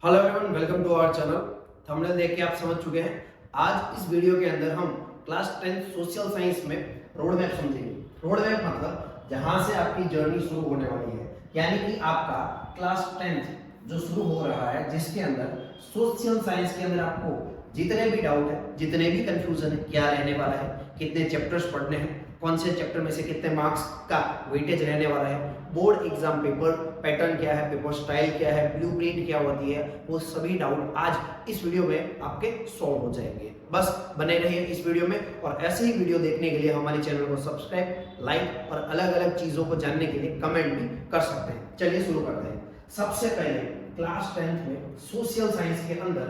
Hello everyone, welcome to our channel. Thumbnail देख के आप समझ चुके हैं। आज इस वीडियो के अंदर हम क्लास 10 सोशल साइंस में रोड मैप समझेंगे। रोड मैप मतलब जहां से आपकी जर्नी शुरू होने वाली है, यानी कि आपका क्लास 10 जो शुरू हो रहा है, जिसके अंदर सोशल साइंस के अंदर आपको जितने भी डाउट है, जितने भी कंफ्यूजन है, क्या रहने वाला है, कितने चैप्टर्स पढ़ने हैं, कौन से चैप्टर में से कितने मार्क्स का वेटेज रहने वाला है, बोर्ड एग्जाम पेपर पैटर्न क्या है, पेपर स्टाइल क्या है, ब्लूप्रिंट क्या होती है, वो सभी डाउट आज इस वीडियो में आपके सॉल्व हो जाएंगे। बस बने रहिए इस वीडियो में, और ऐसे ही वीडियो देखने के लिए हमारे चैनल को सब्सक्राइब, लाइक और अलग अलग चीजों को जानने के लिए कमेंट भी कर सकते हैं। चलिए शुरू करते हैं। सबसे पहले क्लास 10 में सोशल साइंस के अंदर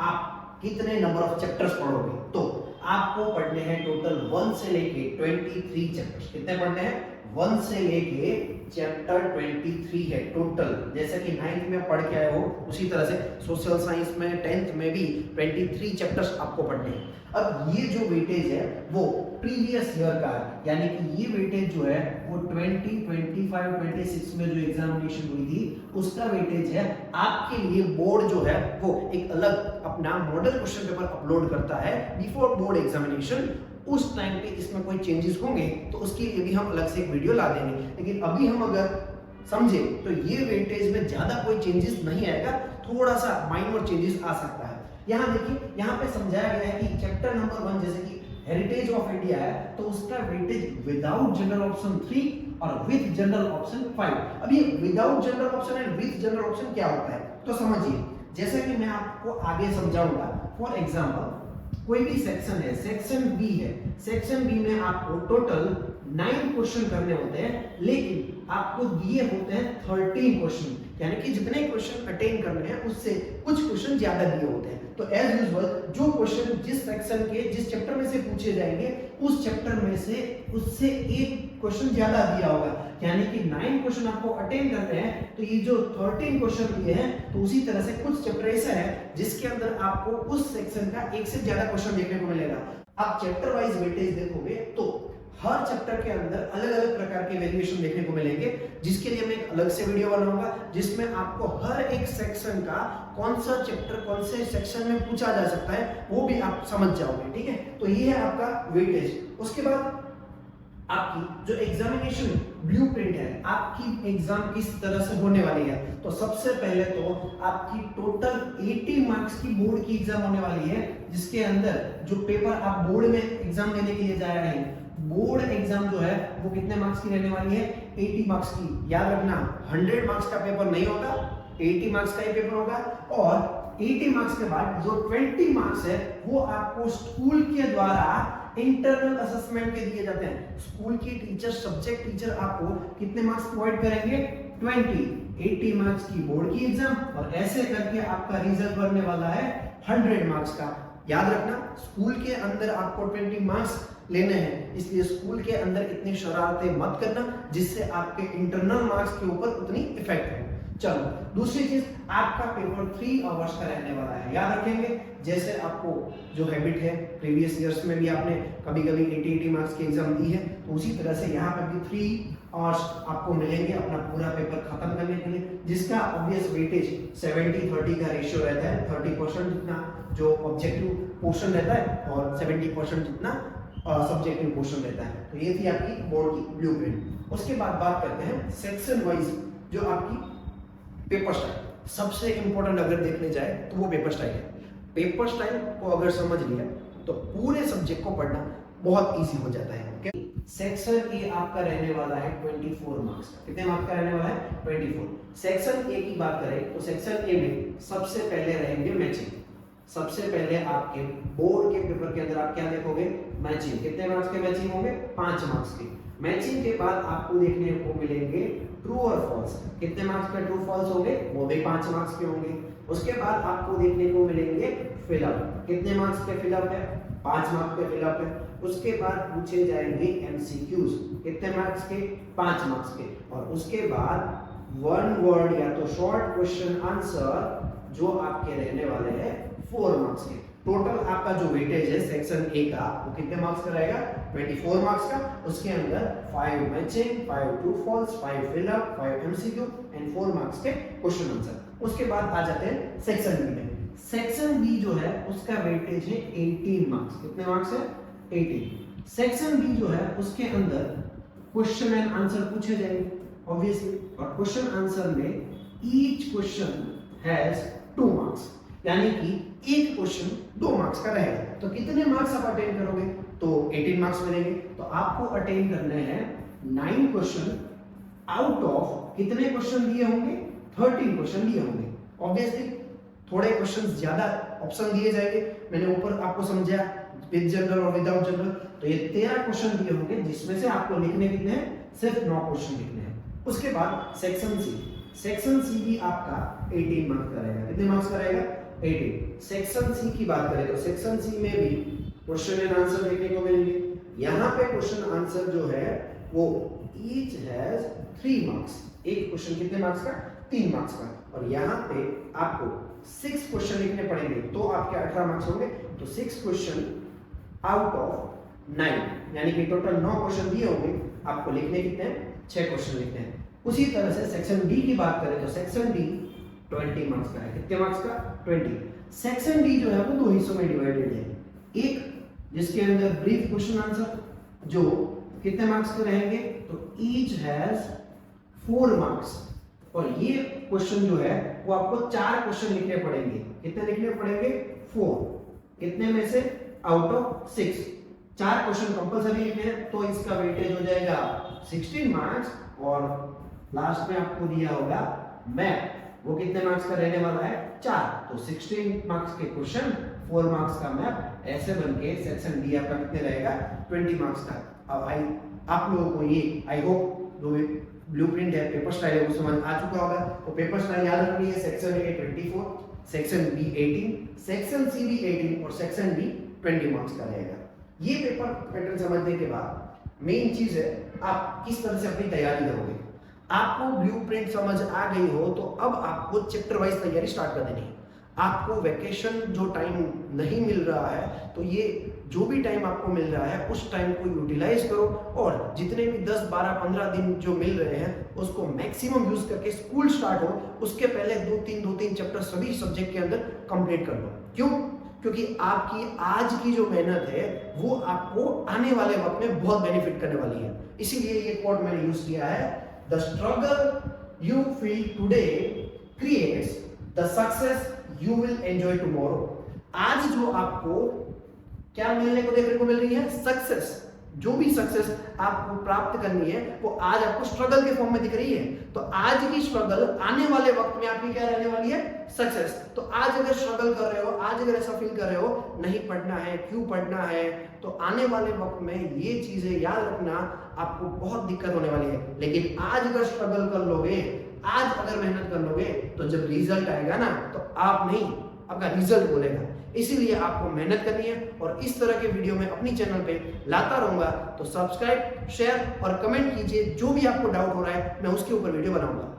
आप कितने नंबर ऑफ चैप्टर्स पढ़ोगे? तो आपको पढ़ने हैं टोटल 1 से लेके 23 चैप्टर्स। कितने पढ़ने हैं? 1 से लेके चैप्टर 23 है टोटल। जैसे कि 9th में पढ़ के आए हो, उसी तरह से सोशल साइंस में 10th में भी 23 चैप्टर्स आपको पढ़ने हैं। अब ये जो वेटेज है वो प्रीवियस ईयर का है, यानी कि ये वेटेज जो है वो 20, 25, 26 में जो एग्जामिनेशन हुई थी उसका वेटेज है। आपके लिए बोर्ड जो है वो एक अलग अपना मॉडल क्वेश्चन पेपर अपलोड करता है बिफोर बोर्ड एग्जामिनेशन। उस टाइम पे इसमें कोई चेंजेस होंगे तो उसके लिए भी हम अलग से एक वीडियो ला देंगे, लेकिन अभी हम अगर समझे तो ये वेटेज में ज्यादा कोई चेंजेस नहीं आएगा, थोड़ा सा माइनर चेंजेस आ सकता है। यहाँ देखिए, यहाँ पे समझाया गया है कि चैप्टर नंबर 1 जैसे कि हेरिटेज ऑफ इंडिया है तो उसका वेटेज विदाउट जनरल ऑप्शन 3 और विद जनरल ऑप्शन 5। अब ये without general option and with general option क्या होता है तो समझिए, जैसे कि मैं आपको आगे समझाऊंगा। फॉर एग्जांपल कोई भी सेक्शन है, सेक्शन बी है, सेक्शन बी में आपको टोटल 9 क्वेश्चन करने होते हैं, लेकिन आपको दिए होते हैं 13 क्वेश्चन, यानी कि जितने क्वेश्चन अटेन करने हैं उससे कुछ क्वेश्चन ज्यादा दिए होते हैं। तो एज यूजुअल जो क्वेश्चन जिस सेक्शन के जिस चैप्टर में से पूछे जाएंगे उस चैप्टर में से उससे एक क्वेश्चन ज्यादा दिया होगा, यानी कि 9 क्वेश्चन आपको अटेन करते हैं तो ये जो 13 क्वेश्चन दिए हैं, तो उसी तरह से कुछ चैप्टर ऐसा है जिसके अंदर आपको उस सेक्शन का एक से ज्यादा क्वेश्चन देखने को मिलेगा। आप चैप्टर वाइज वेटेज देखोगे तो हर चैप्टर के अंदर अलग अलग प्रकार के वेरिएशन देखने को मिलेंगे, जिसके लिए मैं एक अलग से वीडियो बनाऊंगा जिसमें आपको हर एक सेक्शन का कौन सा चैप्टर कौन से सेक्शन में पूछा जा सकता है वो भी आप समझ जाओगे। ठीक है, तो ये है आपका वेटेज। उसके बाद आपकी जो एग्जामिनेशन ब्लूप्रिंट है, आपकी एग्जाम किस तरह से होने वाली है, तो सबसे पहले तो आपकी टोटल 80 मार्क्स की बोर्ड की एग्जाम होने वाली है, जिसके अंदर जो पेपर आप बोर्ड में एग्जाम देने के लिए जा रहे हैं, बोर्ड एग्जाम जो है वो कितने मार्क्स की रहने वाली है? 80 मार्क्स की। याद रखना, 100 मार्क्स का पेपर नहीं होगा, 80 मार्क्स का ही पेपर होगा। और 80 मार्क्स के बाद जो 20 मार्क्स है वो आपको स्कूल के द्वारा इंटरनल असेसमेंट के दिए जाते हैं। स्कूल की टीचर, सब्जेक्ट टीचर आपको कितने मार्क्स प्रोवाइड करेंगे? 20। 80 मार्क्स की बोर्ड की एग्जाम, और ऐसे करके आपका रिजल्ट बनने वाला है 100 मार्क्स का। याद रखना, स्कूल के अंदर आपको 20 मार्क्स लेने हैं, इसलिए स्कूल के अंदर इतनी शरारतें मत करना जिससे आपके इंटरनल मार्क्स के ऊपर उतनी इफेक्ट हो। चलो, दूसरी चीज, आपका पेपर 3 आवर्स का रहने वाला है। याद रखेंगे, जैसे आपको जो हैबिट है प्रीवियस ईयर्स में भी आपने कभी कभी 80 मार्क्स की एग्जाम दी है, तो उसी तरह से यहाँ पर भी 3 आवर्स आपको मिलेंगे अपना पूरा पेपर खत्म करने के लिए, जिसका ऑब्वियस वेटेज 70-30 का रेशियो रहता है। 30% जितना जो ऑब्जेक्टिव पोर्शन रहता है और 70% जितना सब्जेक्टिव पोर्शन रहता है। तो ये थी आपकी बोर्ड की ब्लूप्रिंट। उसके बाद बात करते हैं सेक्शन वाइज जो आपकी पेपर स्टाइल। सबसे इंपॉर्टेंट अगर देखने जाए तो वो पेपर स्टाइल है। पेपर स्टाइल को अगर समझ लिया तो पूरे सब्जेक्ट को पढ़ना बहुत इजी हो जाता है। ओके, सेक्शन ए आपका रहने वाला है 24 मार्क्स का। कितने मार्क्स का रहने वाला है? 24। सेक्शन ए की बात करें तो सेक्शन ए में सबसे पहले रहेंगे मैचिंग। सबसे पहले आपके बोर्ड के पेपर के अंदर आप क्या देखोगे? मैचिंग। कितने मार्क्स के मैचिंग होंगे? 5 मार्क्स के। मैचिंग के बाद आपको देखने को मिलेंगे ट्रू और फॉल्स। कितने मार्क्स के ट्रू फॉल्स होंगे? वो भी 5 मार्क्स के होंगे। उसके बाद आपको देखने को मिलेंगे फिलअप। कितने मार्क्स के फिलअप है? 5 मार्क्स के फिलअप है। उसके बाद पूछे जाएंगे एमसीक्यूज। कितने मार्क्स के? 5 मार्क्स के। और उसके बाद 1 वर्ड या तो शॉर्ट क्वेश्चन आंसर जो आपके रहने वाले हैं 4 मार्क्स के। टोटल आपका जो वेटेज है सेक्शन ए का वो कितने मार्क्स का रहेगा? 24 मार्क्स का। उसके अंदर 5 matching, 5 true false, 5 fill up, 5 MCQ and 4 marks के क्वेश्चन आंसर। उसके बाद आ जाते हैं सेक्शन बी में। सेक्शन बी जो है उसका वेटेज है 18 मार्क्स। कितने मार्क्स है? 18। सेक्शन बी जो है उसके अंदर क्वेश्चन एंड आंसर पूछे जाएंगे ऑब्वियसली, और क्वेश्चन आंसर में ईच क्वेश्चन हैज 2 मार्क्स, यानी कि एक क्वेश्चन 2 मार्क्स का रहेगा। तो कितने मार्क्स आप अटेन करोगे? तो 18 मार्क्स मिलेंगे। तो आपको अटेन करने हैं 9 क्वेश्चन आउट ऑफ कितने क्वेश्चन दिए होंगे? 13 क्वेश्चन दिए होंगे। ऑब्वियसली थोड़े क्वेश्चन ज्यादा ऑप्शन दिए जाएंगे। मैंने ऊपर आपको समझाया विद जनरल और विदाउट जनरल, तो ये 13 क्वेश्चन दिए होंगे जिसमें से आपको लिखने कितने हैं? सिर्फ 9 क्वेश्चन लिखने हैं। उसके बाद सेक्शन सी। सेक्शन सी भी आपका 18 मार्क्स का रहेगा। कितने मार्क्स का रहेगा? 18। सेक्शन सी की बात करें तो सेक्शन सी में भी क्वेश्चन एंड आंसर देखने को मिलेंगे। यहाँ पे क्वेश्चन आंसर जो है वो ईच हैज 3 मार्क्स। एक क्वेश्चन कितने मार्क्स का? 3 मार्क्स का। और यहाँ पे आपको 6 क्वेश्चन लिखने पड़ेंगे तो आपके 18 मार्क्स होंगे। तो 6 क्वेश्चन आउट ऑफ 9, यानी कि टोटल 9 क्वेश्चन दिए होंगे, आपको लिखने कितने हैं? 6 क्वेश्चन लिखने हैं। उसी तरह से सेक्शन डी की बात करें तो सेक्शन डी 20 मार्क्स का है। कितने मार्क्स का? 20। सेक्शन डी जो है वो 2 हिस्सों में डिवाइडेड है। एक जिसके अंदर ब्रीफ क्वेश्चन आंसर जो कितने मार्क्स के रहेंगे? तो ईच हैज 4 मार्क्स, और ये क्वेश्चन जो है वो आपको 4 क्वेश्चन लिखने पड़ेंगे। कितने लिखने पड़ेंगे? 4। कितने में से? Out of 6। 4 क्वेश्चन कंपलसरी लिखने हैं, तो इसका वेटेज हो जाएगा 16 मार्क्स। और लास्ट में आपको दिया होगा मैथ, वो कितने मार्क्स का रहने वाला है? 4। तो 16 मार्क्स के क्वेश्चन, 4 मार्क्स का मैथ, ऐसे बनके सेक्शन डी आपका कितने रहेगा? 20 मार्क्स का। अब आप लोगों को ये आई होप जो ब्लूप्रिंट है, पेपर स्टाइल है, वो समझ आ चुका होगा। तो पेपर स्टाइल याद रखनी है। Section A 24, section B 18, section C भी 18 और सेक्शन डी 20 मार्क्स का रहेगा। ये पेपर पैटर्न समझने के बाद मेन चीज है आप किस तरह से अपनी तैयारी करोगे। आपको ब्लूप्रिंट समझ आ गई हो तो अब आपको चैप्टर वाइज तैयारी स्टार्ट कर देनी है। आपको वैकेशन जो टाइम नहीं मिल रहा है, तो ये जो भी टाइम आपको मिल रहा है उस टाइम को यूटिलाइज करो, और जितने भी 10, 12, 15 दिन जो मिल रहे हैं उसको मैक्सिमम यूज करके स्कूल स्टार्ट हो उसके पहले 2-3 चैप्टर सभी सब्जेक्ट के अंदर कंप्लीट कर लो। क्यों? क्योंकि आपकी आज की जो मेहनत है वो आपको आने वाले वक्त में बहुत बेनिफिट करने वाली है। इसीलिए ये कोट मैंने यूज किया है, the struggle you feel today creates the success you will enjoy tomorrow. आज जो आपको क्या मिलने को देखने को मिल रही है? सक्सेस। जो भी सक्सेस आपको प्राप्त करनी है वो आज आपको स्ट्रगल के फॉर्म में दिख रही है। तो आज की स्ट्रगल आने वाले वक्त में आपकी क्या रहने वाली है? सक्सेस। तो आज अगर स्ट्रगल कर रहे हो, आज अगर ऐसा फील कर रहे हो नहीं पढ़ना है, क्यों पढ़ना है, तो आने वाले वक्त में ये चीजें याद रखना आपको बहुत दिक्कत होने वाली है। लेकिन आज अगर स्ट्रगल कर लोगे, आज अगर मेहनत कर लोगे, तो जब रिजल्ट आएगा ना तो आप नहीं, आपका रिजल्ट बोलेगा। इसीलिए आपको मेहनत करनी है, और इस तरह के वीडियो मैं अपनी चैनल पे लाता रहूंगा। तो सब्सक्राइब, शेयर और कमेंट कीजिए। जो भी आपको डाउट हो रहा है मैं उसके ऊपर वीडियो बनाऊंगा।